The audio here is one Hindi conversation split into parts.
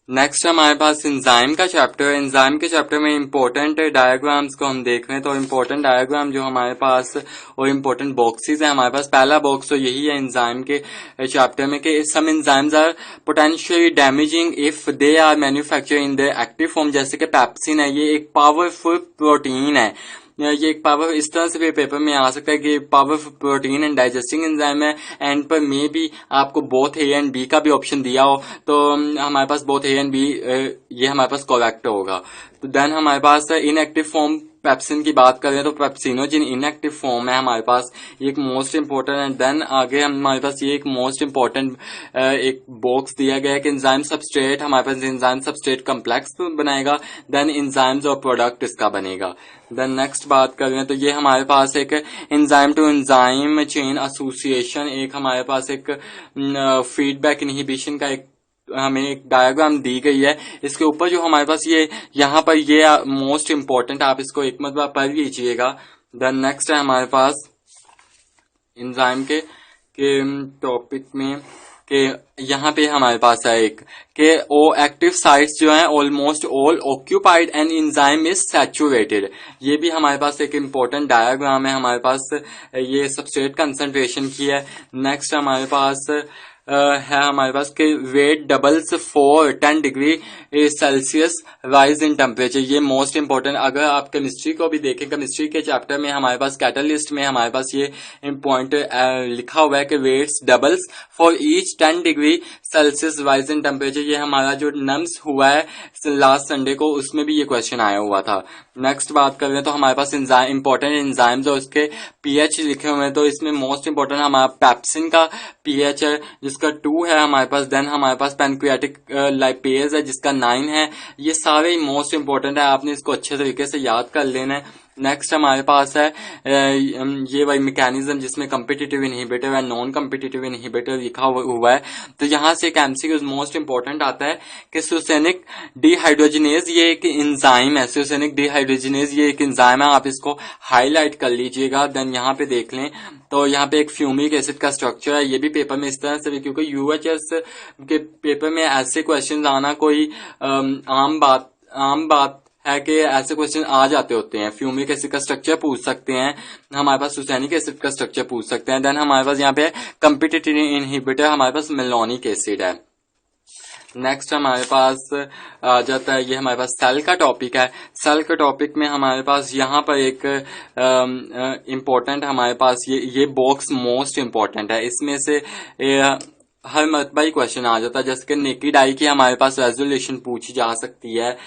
नेक्स्ट हमारे पास एंजाइम का चैप्टर है। एंजाइम के चैप्टर में इंपॉर्टेंट डायग्राम्स को हम देख रहे हैं, तो इंपॉर्टेंट डायग्राम जो हमारे पास और इंपॉर्टेंट बॉक्सेस है हमारे पास। पहला बॉक्स तो यही है एंजाइम के चैप्टर में कि some enzymes are potentially damaging if they are manufacture in the active form. जैसे कि पेप्सिन है, ये एक पावरफुल प्रोटीन है। ये एक पावर इस तरह से भी पेपर में आ सकता है कि powerful protein and digesting enzyme है। एंड पर मे भी आपको बोथ ए एंड बी का भी ऑप्शन दिया हो, तो हमारे पास बोथ ए एंड बी ये हमारे पास करेक्ट होगा। तो देन हमारे पास इनएक्टिव फॉर्म पेप्सिन की बात करें तो पेप्सिनोजिन इनएक्टिव फॉर्म है हमारे पास, ये एक मोस्ट इंपॉर्टेंट। एंड देन आगे हमारे पास ये एक मोस्ट इंपॉर्टेंट एक बॉक्स दिया गया है कि एंजाइम सबस्ट्रेट, हमारे पास एंजाइम सबस्ट्रेट कम्प्लेक्स बनाएगा, देन एंजाइम्स और प्रोडक्ट इसका बनेगा। देन नेक्स्ट बात करें तो ये हमारे पास एक enzyme to enzyme chain association, एक हमारे पास एक फीडबैक इनहिबिशन का एक हमें एक डायग्राम दी गई है। इसके ऊपर जो हमारे पास ये यहाँ पर ये मोस्ट इंपॉर्टेंट, आप इसको एक मरतबा पढ़ लीजिएगा। देन नेक्स्ट है हमारे पास एंजाइम के टॉपिक में कि यहाँ पे हमारे पास है एक कि ओ एक्टिव साइट्स जो है almost all occupied and enzyme is saturated. ये भी हमारे पास एक इम्पोर्टेंट डायग्राम है हमारे पास, ये सबस्ट्रेट कंसंट्रेशन की है। नेक्स्ट हमारे पास है हमारे पास कि weight doubles for 10 degree Celsius rise in temperature. ये मोस्ट इंपॉर्टेंट, अगर आप केमिस्ट्री को भी देखें, केमिस्ट्री के चैप्टर में हमारे पास कैटलिस्ट में हमारे पास ये पॉइंट लिखा हुआ है कि weights doubles for each 10 degree Celsius rise in temperature. ये हमारा जो नम्स हुआ है लास्ट संडे को, उसमें भी ये क्वेश्चन आया हुआ था। नेक्स्ट बात करें तो हमारे पास इंपॉर्टेंट एंजाइम्स और उसके पीएच लिखे हुए हैं, तो इसमें मोस्ट इंपॉर्टेंट हमारा पेप्सिन का पीएच है जिसका 2 है हमारे पास। देन हमारे पास पैनक्रियाटिक लाइपेज है जिसका 9 है। ये सारे मोस्ट इंपॉर्टेंट है, आपने इसको अच्छे तरीके से याद कर लेना है। नेक्स्ट हमारे पास है ये वही मैकेनिज्म जिसमें कम्पिटिटिव इनहिबिटर है, नॉन कम्पिटिटिव इनहिबिटर लिखा हुआ है। तो यहाँ से एक एमसीक्यू मोस्ट इंपॉर्टेंट आता है कि सुसेनिक डिहाइड्रोजिनेज ये एक एंजाइम है। सुसेनिक डिहाइड्रोजिनेज ये एक एंजाइम है, आप इसको हाईलाइट कर लीजिएगा। देन यहाँ पे देख लें तो यहाँ पे एक फ्यूमिक एसिड का स्ट्रक्चर है। ये भी पेपर में इस तरह से, क्योंकि यूएचएस के पेपर में ऐसे क्वेश्चन आना कोई आम बात है कि ऐसे क्वेश्चन आ जाते होते हैं। फ्यूमिक एसिड का स्ट्रक्चर पूछ सकते हैं, हमारे पास सुसेनिक एसिड का स्ट्रक्चर पूछ सकते हैं। देन हमारे पास यहाँ पे कम्पिटिटिव इनहिबिटर हमारे पास मेलोनिक एसिड है। नेक्स्ट हमारे पास आ जाता है, ये हमारे पास सेल का टॉपिक है। सेल के टॉपिक में हमारे पास यहाँ पर एक इम्पोर्टेंट हमारे पास ये बॉक्स मोस्ट इम्पोर्टेंट है। इसमें से हर मरतबा ही क्वेश्चन आ जाता है, जैसे कि नेकेड आई की हमारे पास रेजोल्यूशन पूछी जा सकती है।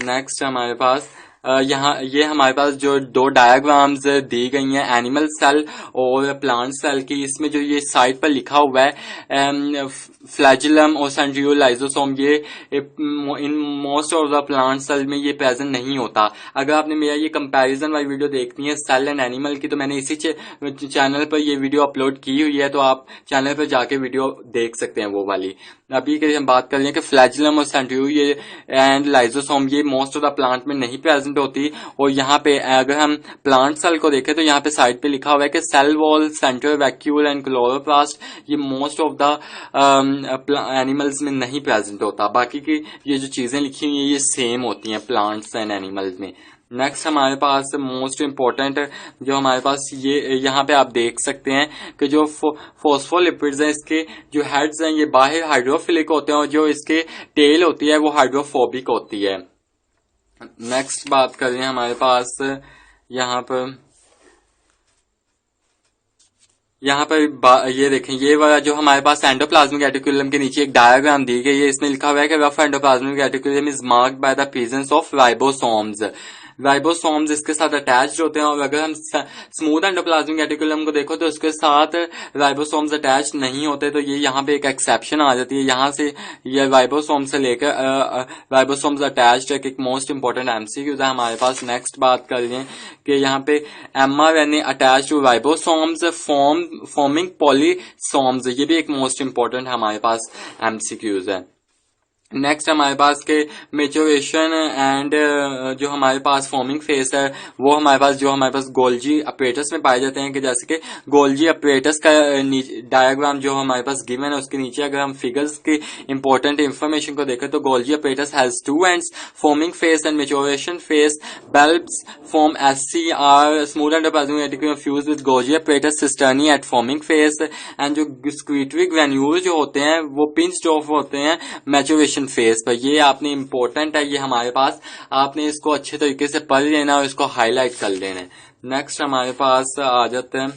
नेक्स्ट हमारे पास यहाँ ये हमारे पास जो 2 डायग्राम्स दी गई हैं एनिमल सेल और प्लांट सेल की, इसमें जो ये साइड पर लिखा हुआ है फ्लैजिलम और सेंट्रियोल लाइजोसोम, ये in most of the plant cell में ये प्रेजेंट नहीं होता। अगर आपने मेरा ये कंपैरिजन वाली वीडियो देखनी है सेल एंड एनिमल की, तो मैंने इसी चैनल पर ये वीडियो अपलोड की हुई है, तो आप चैनल पर जाके वीडियो देख सकते हैं वो वाली। अभी के हम बात कर रहे हैं कि फ्लैजिलम और सेंट्रियोल ये एंड लाइजोसोम ये मोस्ट ऑफ द प्लांट में नहीं प्रेजेंट होती। और यहाँ पे अगर हम प्लांट सेल को देखें तो यहाँ पे साइड पे लिखा हुआ है कि cell wall, central vacuole and chloroplast ये मोस्ट ऑफ द एनिमल्स में नहीं प्रेजेंट होता। बाकी की ये जो चीजें लिखी हुई है ये सेम होती हैं प्लांट्स एंड एनिमल्स में। नेक्स्ट हमारे पास मोस्ट इम्पोर्टेंट जो हमारे पास ये यहाँ पे आप देख सकते हैं कि जो फॉस्फोलिपिड्स हैं इसके जो हेड्स हैं ये बाहर हाइड्रोफिलिक होते हैं और जो इसके टेल होती है वो हाइड्रोफोबिक होती है। नेक्स्ट बात करें हमारे पास यहाँ पर ये देखें, ये वाला जो हमारे पास एंडोप्लाज्मिक रेटिकुलम के नीचे एक डायग्राम दी गई है, इसमें लिखा हुआ है कि rough endoplasmic reticulum is marked by the presence of ribosomes. Ribosomes इसके साथ अटैच्ड होते हैं, और अगर हम स्मूथ एंडोप्लाज्मिक रेटिकुलम को देखो तो इसके साथ राइबोसोम्स अटैच नहीं होते। तो ये यहाँ पे एक एक्सेप्शन आ जाती है, यहाँ से ये राइबोसोम से लेकर राइबोसोम्स अटैच्ड एक मोस्ट इंपॉर्टेंट एमसीक्यू है हमारे पास। नेक्स्ट बात कर लें कि यहाँ पे mRNA attach to ribosomes forming polysomes, ये भी एक मोस्ट इंपॉर्टेंट हमारे पास एमसीक्यूज है। नेक्स्ट हमारे पास के मेच्योरेशन एंड जो हमारे पास फॉर्मिंग फेस है वो हमारे पास जो हमारे पास गोल्जी अपरेटस में पाए जाते हैं कि जैसे कि गोल्जी अपरेटस का डायग्राम जो हमारे पास गिवन है उसके नीचे अगर हम फिगर्स की इंपॉर्टेंट इंफॉर्मेशन को देखें तो Golgi apparatus has two ends forming face and maturation face bulbs form SCR smooth endoplasmic fused with Golgi apparatus cisternae at forming phase and जो secretory granules जो होते हैं वो pinched off होते हैं maturation phase पर। ये आपने important है, ये हमारे पास आपने इसको अच्छे तरीके से पढ़ लेना और इसको हाईलाइट कर लेना है। नेक्स्ट हमारे पास आ जाते हैं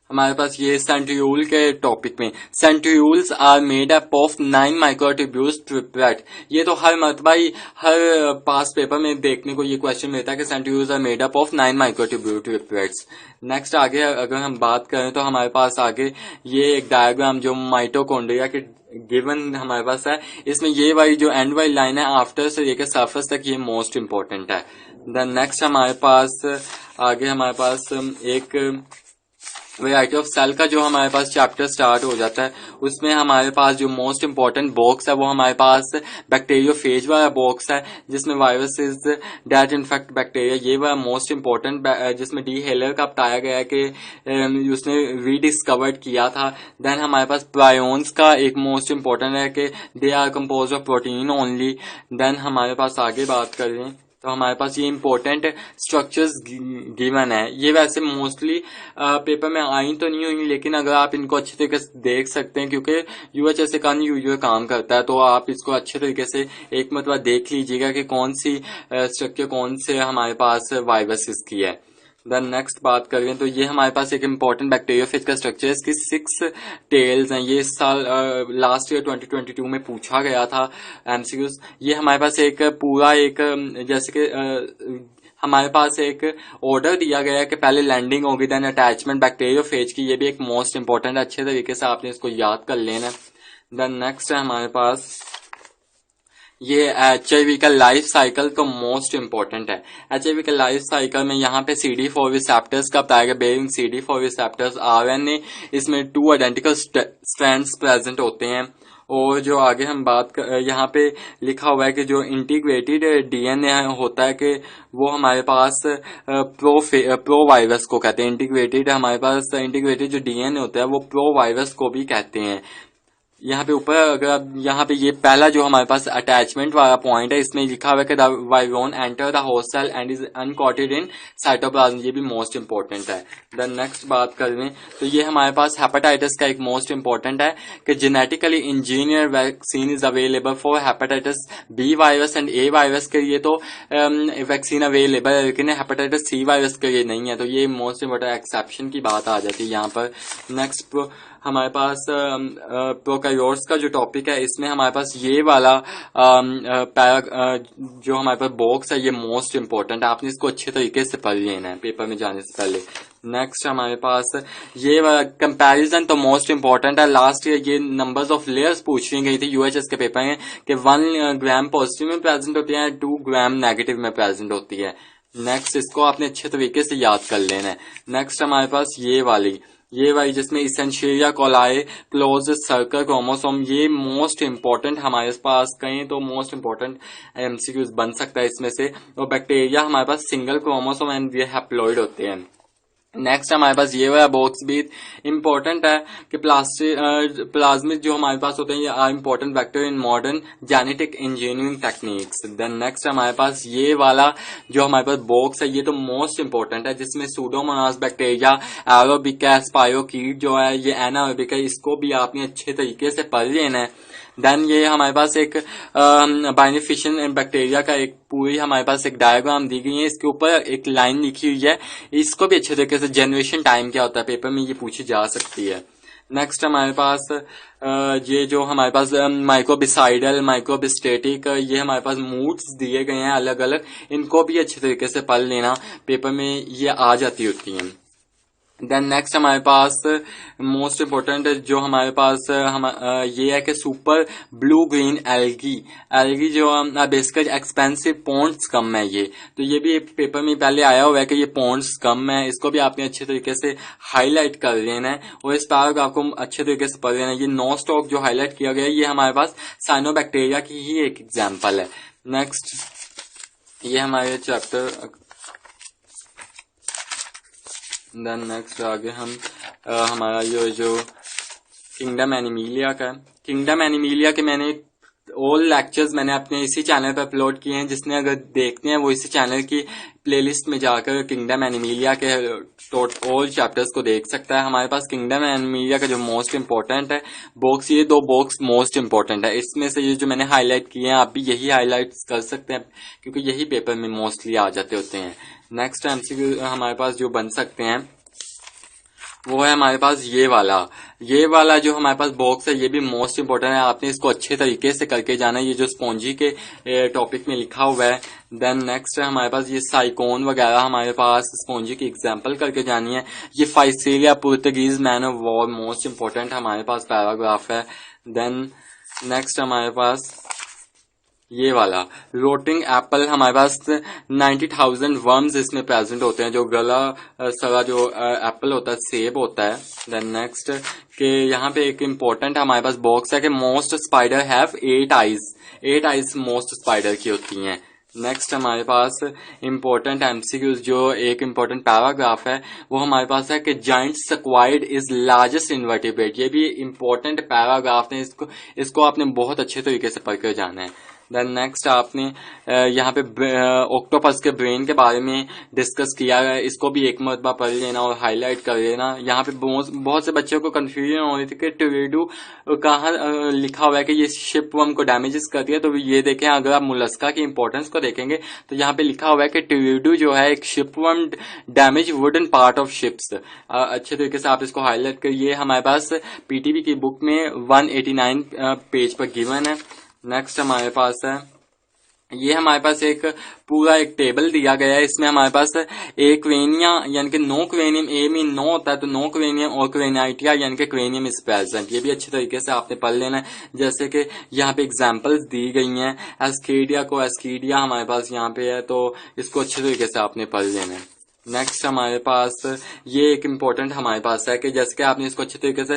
हमारे पास ये सेंट्रियूल के टॉपिक में। Centrioles are made up of 9 microtubules triplet. ये तो हर मरतबा ही हर पास पेपर में देखने को ये क्वेश्चन मिलता है कि centrioles are made up of 9 microtubule triplets. Next आगे अगर हम बात करें तो हमारे पास आगे ये एक डायग्राम जो माइटोकॉन्ड्रिया के गिवन हमारे पास है, इसमें ये वाली जो एंड वाली लाइन है आफ्टर से लेकर सरफेस तक ये मोस्ट इंपॉर्टेंट है। देन नेक्स्ट हमारे पास आगे हमारे पास एक वैरायटी ऑफ सेल का जो हमारे पास चैप्टर स्टार्ट हो जाता है, उसमें हमारे पास जो मोस्ट इंपॉर्टेंट बॉक्स है वो हमारे पास बैक्टीरियोफेज वाला बॉक्स है जिसमें वायरसेस डेट इन्फेक्ट बैक्टीरिया, ये वाला मोस्ट इंपॉर्टेंट जिसमें डी हेलर का बताया गया है कि उसने रीडिस्कवर्ड किया था। देन हमारे पास प्रायोन्स का एक मोस्ट इंपॉर्टेंट है कि they are compose of protein only. Then हमारे पास आगे बात करें तो हमारे पास ये इंपॉर्टेंट स्ट्रक्चर्स गिवन है। ये वैसे मोस्टली पेपर में आई तो नहीं हुई, लेकिन अगर आप इनको अच्छे तरीके से देख सकते हैं क्योंकि यूएचएस से यूजुअल काम करता है, तो आप इसको अच्छे तरीके से एक मतलब देख लीजिएगा कि कौन सी स्ट्रक्चर कौन से हमारे पास वायरसेस की है। देन नेक्स्ट बात करें तो ये हमारे पास एक इम्पॉर्टेंट बैक्टीरियोफेज का स्ट्रक्चर है, इसकी 6 टेल्स हैं। ये इस साल लास्ट ईयर 2022 में पूछा गया था एमसीक्यूज। ये हमारे पास एक पूरा एक जैसे कि हमारे पास एक ऑर्डर दिया गया है कि पहले लैंडिंग होगी देन अटैचमेंट बैक्टीरियोफेज की। ये भी एक मोस्ट इंपॉर्टेंट अच्छे तरीके से आपने इसको याद कर लेना। देन नेक्स्ट है हमारे पास ये HIV का लाइफ साइकिल तो मोस्ट इंपॉर्टेंट है। HIV का लाइफ साइकिल में यहाँ पे CD4 रिसेप्टर्स का बताया गया, बेरिंग CD4 रिसेप्टर्स RNA, इसमें 2 आइडेंटिकल स्ट्रैंड्स प्रेजेंट होते हैं। और जो आगे हम बात कर यहाँ पे लिखा हुआ है कि जो इंटीग्रेटेड DNA होता है कि वो हमारे पास प्रो वायरस को कहते हैं। इंटीग्रेटेड हमारे पास इंटीग्रेटेड जो DNA होता है वो प्रो वायरस को भी कहते हैं। यहाँ पे ऊपर अगर आप यहाँ पे ये पहला जो हमारे पास अटैचमेंट वाला पॉइंट है, इसमें लिखा हुआ है कि the virion enter the host cell and is uncoated in cytoplasm. ये भी मोस्ट इंपॉर्टेंट है। देन नेक्स्ट बात करें तो ये हमारे पास हेपेटाइटिस का एक मोस्ट इंपॉर्टेंट है कि genetically engineer vaccine is available for hepatitis B virus and A virus के लिए तो वैक्सीन अवेलेबल है, लेकिन हेपेटाइटिस सी वायरस के लिए नहीं है। तो ये मोस्ट इंपॉर्टेंट एक्सेप्शन की बात आ जाती है यहाँ पर। नेक्स्ट हमारे पास प्रोकैरियोट्स का जो टॉपिक है, इसमें हमारे पास ये वाला जो हमारे पास बॉक्स है ये मोस्ट इंपॉर्टेंट है, आपने इसको अच्छे तरीके से पढ़ लेना है पेपर में जाने से पहले। नेक्स्ट हमारे पास ये कंपैरिजन तो मोस्ट इंपॉर्टेंट है। लास्ट ईयर ये नंबर्स ऑफ लेयर्स पूछी गई थी यूएचएस के पेपर में कि 1 ग्राम पॉजिटिव में प्रेजेंट होती है, 2 ग्राम नेगेटिव में प्रेजेंट होती है। नेक्स्ट इसको आपने अच्छे तरीके से याद कर लेना है। नेक्स्ट हमारे पास ये वाली जिसमें इसेंशियलिया कोलाई क्लोज सर्कल क्रोमोसोम, ये मोस्ट इंपॉर्टेंट हमारे पास कहीं तो मोस्ट इंपॉर्टेंट एमसीक्यूज बन सकता है इसमें से। और बैक्टीरिया हमारे पास सिंगल क्रोमोसोम एंड ये हैप्लॉइड होते हैं। नेक्स्ट हमारे पास ये वाला बॉक्स भी इंपॉर्टेंट है कि प्लाज्मिड जो हमारे पास होते हैं ये are important factor in modern genetic engineering techniques. Then next हमारे पास ये वाला जो हमारे पास बॉक्स है ये तो मोस्ट इंपॉर्टेंट है, जिसमें सूडोमोनास बैक्टीरिया, एरोबिका, स्पाइरोकीट जो है ये एनारोबिका, इसको भी आपने अच्छे तरीके से पढ़ लेना है। देन ये हमारे पास एक बाइनिफिशियन बैक्टीरिया का एक पूरी हमारे पास एक डायग्राम दी गई है, इसके ऊपर एक लाइन लिखी हुई है, इसको भी अच्छे तरीके से जनरेशन टाइम क्या होता है पेपर में ये पूछी जा सकती है। नेक्स्ट हमारे पास ये जो हमारे पास माइक्रोबिसाइडल, माइक्रोबिस्टेटिक, ये हमारे पास मूड्स दिए गए हैं अलग अलग, इनको भी अच्छे तरीके से पढ़ लेना, पेपर में ये आ जाती होती हैं। देन नेक्स्ट हमारे पास मोस्ट इम्पोर्टेंट जो हमारे पास ये है कि super blue green algae algae जो बेसिकली एक्सपेंसिव पॉन्ड्स कम है ये, तो ये भी पेपर में पहले आया हुआ है कि ये पॉन्ड्स कम है, इसको भी आपने अच्छे तरीके से हाईलाइट कर लेना है और इस पैराग्राफ को अच्छे तरीके से पढ़ लेना है। ये नो स्टॉक जो हाईलाइट किया गया है ये हमारे पास साइनोबैक्टीरिया की ही एक एग्जाम्पल है। नेक्स्ट ये हमारे चैप्टर, देन नेक्स्ट आगे हम हमारा ये जो किंगडम एनिमिलिया का, किंगडम एनिमिलिया के मैंने ऑल लेक्चर्स मैंने अपने इसी चैनल पर अपलोड किए हैं, जिसने अगर देखते हैं वो इसी चैनल की प्लेलिस्ट में जाकर किंगडम एनिमिलिया के ऑल चैप्टर्स को देख सकता है। हमारे पास किंगडम एनिमिलिया का जो मोस्ट इम्पोर्टेंट है बॉक्स, ये 2 बॉक्स मोस्ट इम्पोर्टेंट है, इसमें से ये जो मैंने हाईलाइट किए हैं आप भी यही हाईलाइट कर सकते हैं क्योंकि यही पेपर में मोस्टली आ जाते होते हैं। नेक्स्ट एमसीक्यू हमारे पास जो बन सकते हैं वो है हमारे पास ये वाला जो हमारे पास बॉक्स है, ये भी मोस्ट इम्पोर्टेंट है, आपने इसको अच्छे तरीके से करके जाना है, ये जो स्पॉन्जी के टॉपिक में लिखा हुआ है। देन नेक्स्ट है हमारे पास ये साइकोन वगैरह हमारे पास स्पॉन्जी की एग्जांपल करके जानी है। ये Physalia Portuguese man of war most important हमारे पास पैराग्राफ है। देन नेक्स्ट हमारे पास ये वाला रोटिंग एप्पल, हमारे पास 90,000 वर्म्स इसमें प्रेजेंट होते हैं, जो गला सड़ा जो एप्पल होता है, सेब होता है। देन नेक्स्ट के यहाँ पे एक इम्पोर्टेंट हमारे पास बॉक्स है कि most spider have 8 eyes most spider की होती हैं। नेक्स्ट हमारे पास इम्पोर्टेंट एमसीक्यूज जो एक इम्पोर्टेंट पैराग्राफ है वो हमारे पास है कि giant squid is largest invertebrate, ये भी इम्पोर्टेंट पैराग्राफ है, इसको आपने बहुत अच्छे तरीके से पढ़ कर जाना है। देन नेक्स्ट आपने यहाँ पे ऑक्टोपस के ब्रेन के बारे में डिस्कस किया है, इसको भी एक मरतबा पढ़ लेना और हाईलाइट कर लेना। यहाँ पे बहुत से बच्चों को कंफ्यूजन हो रही थी कि टोरेडो कहाँ लिखा हुआ है कि ये शिप वर्म को डैमेजेस करती है, तो ये देखें अगर आप मुलस्का की इंपॉर्टेंस को देखेंगे तो यहाँ पे लिखा हुआ है कि टोरेडो जो है एक ship worm damage wooden part of ships. अच्छे तरीके से आप इसको हाईलाइट करिए, हमारे पास पीटीबी की बुक में 189 पेज पर गिवन है। नेक्स्ट हमारे पास है ये हमारे पास एक पूरा एक टेबल दिया गया है, इसमें हमारे पास एक क्वेनिया यानी कि नो क्वेनियम, ए में नो होता है तो नो क्वेनियम और क्वेनाइटिया यानी कि क्वेनियम इज प्रेजेंट, ये भी अच्छे तरीके से आपने पढ़ लेना है। जैसे कि यहाँ पे एग्जांपल्स दी गई हैं, एस्कीडिया को एस्कीडिया हमारे पास यहाँ पे है, तो इसको अच्छे तरीके से आपने पढ़ लेना है। नेक्स्ट हमारे पास ये एक इम्पोर्टेंट हमारे पास है कि जैसे कि आपने इसको अच्छे तरीके से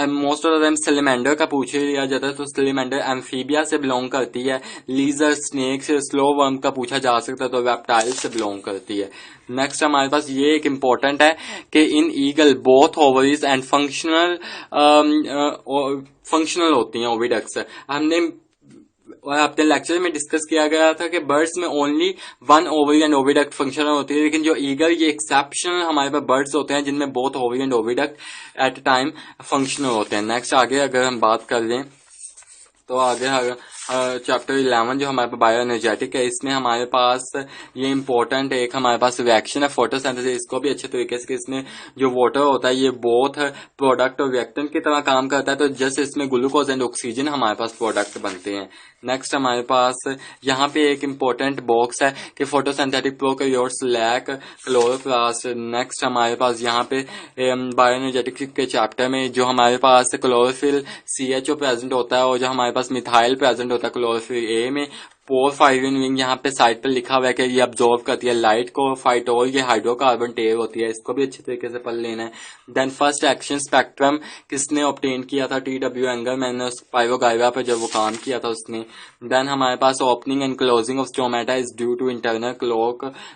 मोस्ट ऑफ द टाइम सिलेमेंडर का पूछ लिया जाता है, तो सिलेमेंडर एम्फीबिया से बिलोंग करती है, लीजर स्नेक से, स्लो वर्म का पूछा जा सकता है तो रेप्टाइल से बिलोंग करती है। नेक्स्ट हमारे पास ये एक इम्पोर्टेंट है कि in eagle both ovaries and functional होती हैं ओविडक्ट्स। हमने और अपने लेक्चर में डिस्कस किया गया था कि बर्ड्स में only 1 ovary and oviduct functional होती है, लेकिन जो ईगल ये एक्सेप्शनल हमारे पास बर्ड्स होते हैं जिनमें both ovary and oviduct at time functional होते हैं। नेक्स्ट आगे अगर हम बात कर लें तो आगे चैप्टर 11 जो हमारे पास बायो एनर्जेटिक है, इसमें हमारे पास ये इम्पोर्टेंट एक हमारे पास रिएक्शन है फोटोसिंथेसिस, इसको भी अच्छे तरीके से इसमें जो वाटर होता है ये बोथ प्रोडक्ट और रिएक्टेंट की तरह काम करता है, तो जैसे इसमें ग्लूकोज एंड ऑक्सीजन हमारे पास प्रोडक्ट बनते हैं। नेक्स्ट हमारे पास यहाँ पे एक इम्पोर्टेंट बॉक्स है कि photosynthetic prokaryotes lack chloroplast. Next हमारे पास यहाँ पे बायो एनर्जेटिक के चैप्टर में जो हमारे पास क्लोरोफिल CHO प्रेजेंट होता है और जो हमारे पास मिथाइल प्रेजेंट होता है क्लोरोफिल A में, पोरफायरिन विंग यहाँ पे साइड पर लिखा हुआ है कि ये अब्जॉर्ब करती है लाइट को, फाइटोल ये हाइड्रोकार्बन टेर होती है, इसको भी अच्छे तरीके से पढ़ लेना है। देन फर्स्ट एक्शन स्पेक्ट्रम किसने ऑब्टेन किया था, TW एंगर, मैंने पाइरोगाइवा पे जब वो काम किया था उसने। देन हमारे पास opening and closing of stomata is due to internal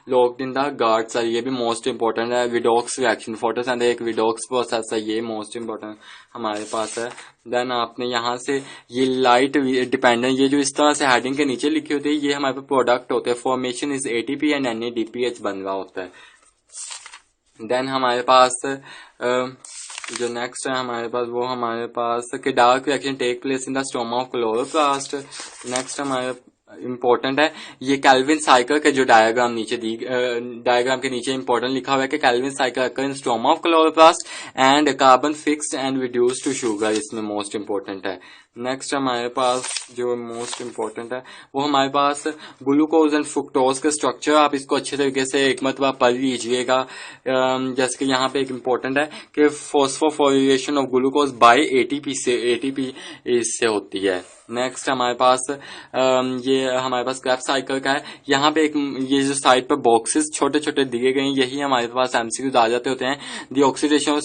locked in the guards, ये भी मोस्ट इंपॉर्टेंट है। विडॉक्स रिएक्शन फोटोसिंथेसिस एक विडॉक्स प्रोसेस है, ये मोस्ट इंपॉर्टेंट हमारे पास है। देन आपने यहाँ से ये लाइट डिपेंडेंट, ये जो इस तरह से हेडिंग के नीचे लिखी होती है ये हमारे पास प्रोडक्ट होते हैं, formation is ATP and NADPH बन रहा होता है। देन हमारे पास जो नेक्स्ट है हमारे पास वो हमारे पास कि dark reaction take place in the stoma of chloroplast. Next हमारे इम्पोर्टेंट है ये कैल्विन साइकिल के जो डायग्राम नीचे डायग्राम के नीचे इंपॉर्टेंट लिखा हुआ है कि Calvin cycle in stoma of chloroplast and carbon fixed and reduced to sugar, इसमें मोस्ट इंपॉर्टेंट है। नेक्स्ट हमारे पास जो मोस्ट इम्पोर्टेंट है वो हमारे पास ग्लूकोज एंड फ्रुक्टोज के स्ट्रक्चर, आप इसको अच्छे तरीके से एक मरतबा पढ़ लीजिएगा। जैसे कि यहाँ पे एक इम्पोर्टेंट है कि फॉस्फोफोरिलेशन ऑफ ग्लूकोज बाय एटीपी इससे होती है। नेक्स्ट हमारे पास ये हमारे पास क्रेब्स साइकिल का है। यहाँ पे एक ये जो साइड पर बॉक्सेस छोटे छोटे दिए गए हैं, यही हमारे पास एमसीक्यूज आ जाते होते हैं। दी ऑक्सीडेशन ऑफ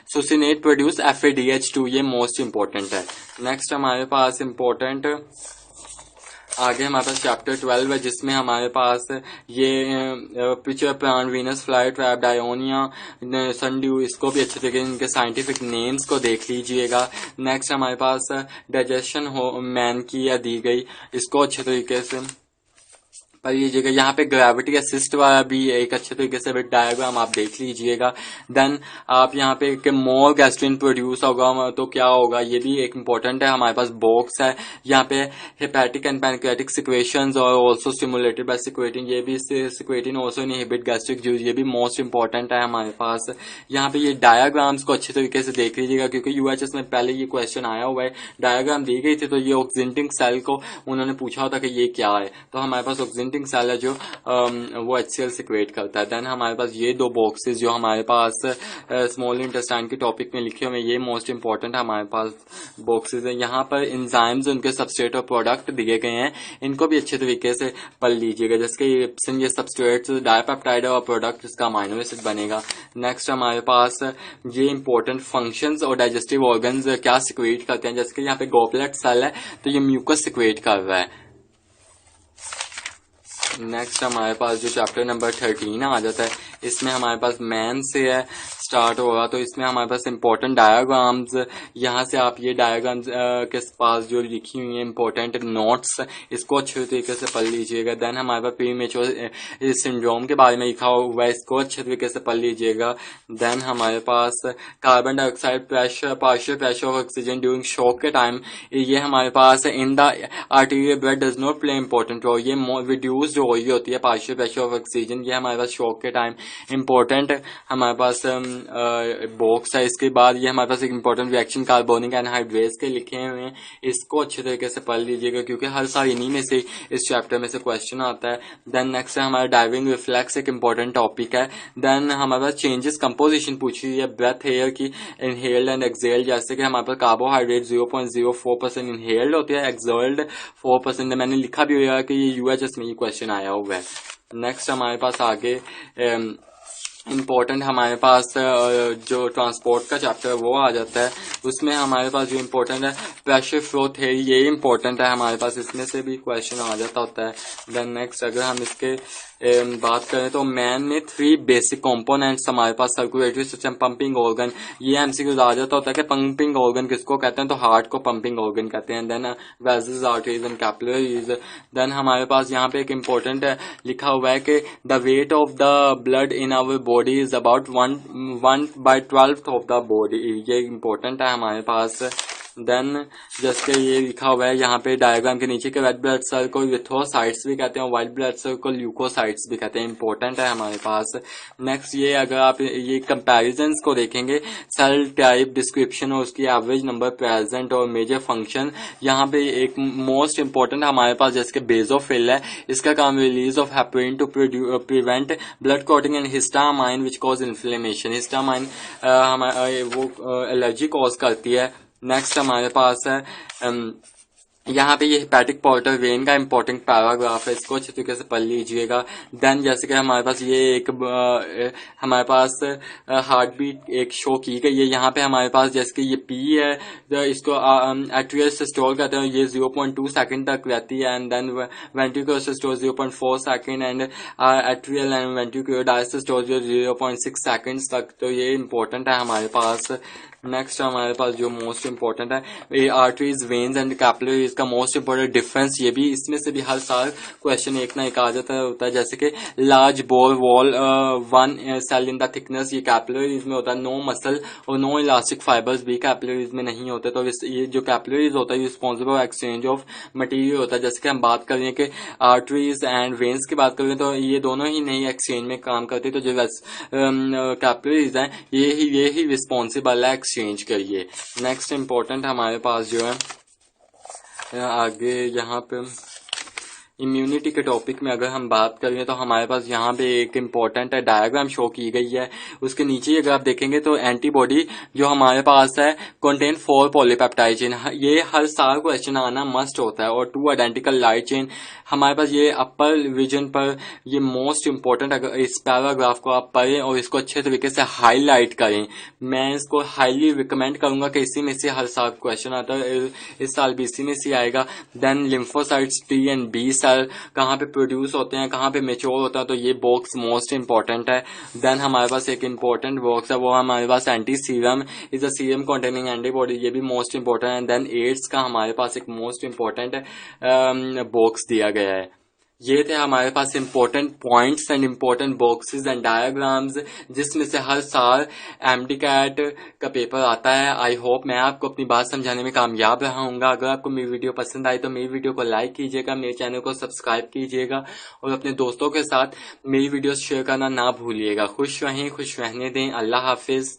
सुसिनेट प्रोड्यूस FADH2, ये मोस्ट इम्पोर्टेंट है। नेक्स्ट हमारे पास इम्पोर्टेंट आगे हमारे पास चैप्टर 12 है, जिसमें हमारे पास ये pitcher plant, Venus fly trap, Dionaea, sundew, इसको भी अच्छे तरीके से इनके साइंटिफिक नेम्स को देख लीजिएगा। नेक्स्ट हमारे पास डाइजेशन मैन की या दी गई, इसको अच्छे तरीके से पर लीजिएगा। यहाँ पे ग्रेविटी असिस्ट वाला भी एक अच्छे तरीके से डायग्राम आप देख लीजिएगा। देन आप यहाँ पे मोर गैस्ट्रिन प्रोड्यूस होगा तो क्या होगा, ये भी एक इम्पोर्टेंट है। हमारे पास बॉक्स है, यहाँ पे हेपेटिक एंड पैनक्रियाटिक सिक्वेशंस और ऑल्सो स्टिमुलेटेड बाय सिक्वेटिन, ये भी सिक्वेटिन ऑल्सो इनहिबिट गैस्ट्रिक जूस, ये भी मोस्ट इम्पोर्टेंट है हमारे पास। यहाँ पे ये डायग्राम्स को अच्छे तरीके से देख लीजिएगा, क्योंकि यूएचएस में पहले ये क्वेश्चन आया हुआ है। डायग्राम दी गई थी तो ये ऑक्सीडेंटिंग सेल को उन्होंने पूछा होता कि ये क्या है, तो हमारे पास ऑक्सीडेंटिंग सेल है जो वो HCl सिक्रेट करता है। देन हमारे पास ये दो बॉक्सेस जो हमारे पास स्मॉल इंटेस्टाइन के टॉपिक में लिखे हुए, ये मोस्ट इंपॉर्टेंट हमारे पास बॉक्सेस है। यहाँ पर एंजाइम्स, उनके सबस्ट्रेट और प्रोडक्ट दिए गए हैं, इनको भी अच्छे तरीके से पढ़ लीजिएगा। जैसे कि इप्सिन, ये सबस्ट्रेट डाइपेप्टाइड और प्रोडक्ट इसका अमाइनो एसिड बनेगा। नेक्स्ट हमारे पास ये इंपॉर्टेंट फंक्शंस और डाइजेस्टिव ऑर्गन्स क्या सिक्रेट करते हैं। जैसे कि यहाँ पे गॉबलेट सेल है तो ये म्यूकस सिक्रेट कर रहा है। नेक्स्ट हमारे पास जो चैप्टर नंबर 13 आ जाता है, इसमें हमारे पास मैन से है स्टार्ट होगा, तो इसमें हमारे पास इंपॉर्टेंट डायग्राम्स, यहाँ से आप ये डायग्राम्स के पास जो लिखी हुई है इंपॉर्टेंट नोट्स, इसको अच्छे तरीके से पढ़ लीजिएगा। देन हमारे पास प्रीमेच्योर सिंड्रोम के बारे में लिखा हुआ है, इसको अच्छे तरीके से पढ़ लीजिएगा। देन हमारे पास carbon dioxide pressure, partial pressure of oxygen during shock के टाइम, ये हमारे पास in the arterial blood does not play important role, ये रिड्यूस जो हुई होती है पार्शियल प्रेशर ऑफ ऑक्सीजन, ये हमारे पास शॉक के टाइम इंपॉर्टेंट हमारे पास बॉक्स है। इसके बाद ये हमारे पास एक इंपॉर्टेंट रिएक्शन कार्बोनिक एनहाइड्रेट्स के लिखे हुए हैं, इसको अच्छे तरीके से पढ़ लीजिएगा, क्योंकि हर साल इन्हीं में से इस चैप्टर में से क्वेश्चन आता है। देन नेक्स्ट है हमारा डाइविंग रिफ्लेक्स, एक इंपॉर्टेंट टॉपिक है। देन हमारे पास चेंजेस कंपोजिशन पूछी हुई है ब्रेथ एयर की, इनहेल्ड एंड एक्सहेल्ड, जैसे कि हमारे पास कार्बोहाइड्रेट 0.04% इनहेल्ड होती है, एक्सहेल्ड 4%। मैंने लिखा भी हुआ है कि ये यूएचएस में ये क्वेश्चन आया हुआ है। नेक्स्ट हमारे पास आगे इम्पोर्टेंट हमारे पास जो ट्रांसपोर्ट का चैप्टर है वो आ जाता है। उसमें हमारे पास जो इम्पोर्टेंट है प्रेशर फ्लो थ्योरी, ये इम्पोर्टेंट है हमारे पास, इसमें से भी क्वेश्चन आ जाता होता है। देन नेक्स्ट अगर हम इसके बात करें तो मैन में 3 बेसिक कंपोनेंट्स हमारे पास, सर्कुलेटरी सिस्टम, पंपिंग ऑर्गन, ये एमसीक्यूज आ जाता होता है कि पंपिंग ऑर्गन किसको कहते हैं, तो हार्ट को पंपिंग ऑर्गन कहते हैं। Then vessels, arteries and capillaries. Then हमारे पास यहाँ पे एक इम्पोर्टेंट लिखा हुआ है कि the weight of the blood in our body is about 1/12 of the body, ये इम्पोर्टेंट है हमारे पास। देन जैसे ये लिखा हुआ है यहाँ पे डायग्राम के नीचे के रेड ब्लड सेल को इरिथ्रोसाइट्स भी कहते हैं, व्हाइट ब्लड सेल को ल्यूकोसाइट्स भी कहते हैं, इंपॉर्टेंट है हमारे पास। नेक्स्ट ये अगर आप ये कंपैरिजंस को देखेंगे, सेल टाइप, डिस्क्रिप्शन और उसकी एवरेज नंबर प्रेजेंट और मेजर फंक्शन, यहाँ पे एक मोस्ट इंपॉर्टेंट हमारे पास जैसे कि बेसोफिल है, इसका काम release of heparin to prevent blood clotting and histamine which cause inflammation, histamine वो एलर्जी कॉज करती है। नेक्स्ट हमारे पास है यहाँ पे ये हेपेटिक पोर्टल वेन का इंपॉर्टेंट पैराग्राफ है, इसको अच्छे तरीके से पढ़ लीजिएगा। देन जैसे कि हमारे पास ये एक हमारे पास हार्ट बीट एक शो की गई है, यहाँ पे हमारे पास जैसे कि ये पी है, तो इसको एट्रियल सिस्टोल कहते हैं, ये 0.2 सेकंड तक रहती है। And then ventricular systole 0.4 second and atrial and ventricular diastole 0.6 seconds तक, तो ये इंपॉर्टेंट है हमारे पास। नेक्स्ट हमारे पास जो मोस्ट इम्पोर्टेंट है ये आर्टरीज, वेन्स एंड कैपिलरीज इसका मोस्ट इंपोर्टेंट डिफरेंस ये भी, इसमें से भी हर साल क्वेश्चन एक ना एक आ जाता होता है, जैसे कि large bore wall, one cell in the thickness, ये कैपिलरीज में होता है, नो मसल और नो इलास्टिक फाइबर्स भी कैपिलरीज में नहीं होते। तो ये जो कैपिलरीज होता है रिस्पॉन्सिबल एक्सचेंज ऑफ मटेरियल होता है। जैसे कि हम बात कर रहे हैं कि आर्टरीज एंड वेन्स की बात कर रहे हैं, तो ये दोनों ही नहीं एक्सचेंज में काम करते, तो जो कैपिलरीज हैं ये ही रिस्पॉन्सिबल है एक्सचेंज करिए। नेक्स्ट इंपॉर्टेंट हमारे पास जो है आगे यहाँ पे इम्यूनिटी के टॉपिक में अगर हम बात करें तो हमारे पास यहाँ पे एक इम्पॉर्टेंट डायग्राम शो की गई है। उसके नीचे अगर आप देखेंगे तो एंटीबॉडी जो हमारे पास है कंटेन 4 पॉलीपेप्टाइड चेन, ये हर साल क्वेश्चन आना मस्ट होता है, और 2 आइडेंटिकल लाइट चेन हमारे पास। ये अपर विजन पर ये मोस्ट इंपॉर्टेंट, अगर इस पैराग्राफ को आप पढ़ें और इसको अच्छे तरीके से हाईलाइट करें, मैं इसको हाईली रिकमेंड करूंगा कि इसी में से हर साल क्वेश्चन आता है, इस साल भी इसी में से आएगा। Then lymphocytes T and B cell कहाँ पे प्रोड्यूस होते हैं, कहाँ पे मेच्योर होता है, तो ये बॉक्स मोस्ट इंपॉर्टेंट है। देन हमारे पास एक इंपॉर्टेंट बॉक्स है, वो हमारे पास anti serum is a serum containing antibody, ये भी मोस्ट इंपॉर्टेंट है। देन एड्स का हमारे पास एक मोस्ट इंपॉर्टेंट बॉक्स दिया गया है। ये थे हमारे पास important points and important boxes and diagrams, जिसमें से हर साल एमडी कैट का पेपर आता है। आई होप मैं आपको अपनी बात समझाने में कामयाब रहा हूँगा। अगर आपको मेरी वीडियो पसंद आई तो मेरी वीडियो को लाइक कीजिएगा, मेरे चैनल को सब्सक्राइब कीजिएगा और अपने दोस्तों के साथ मेरी वीडियो शेयर करना ना भूलिएगा। खुश रहें, खुश रहने दें। अल्लाह हाफिज।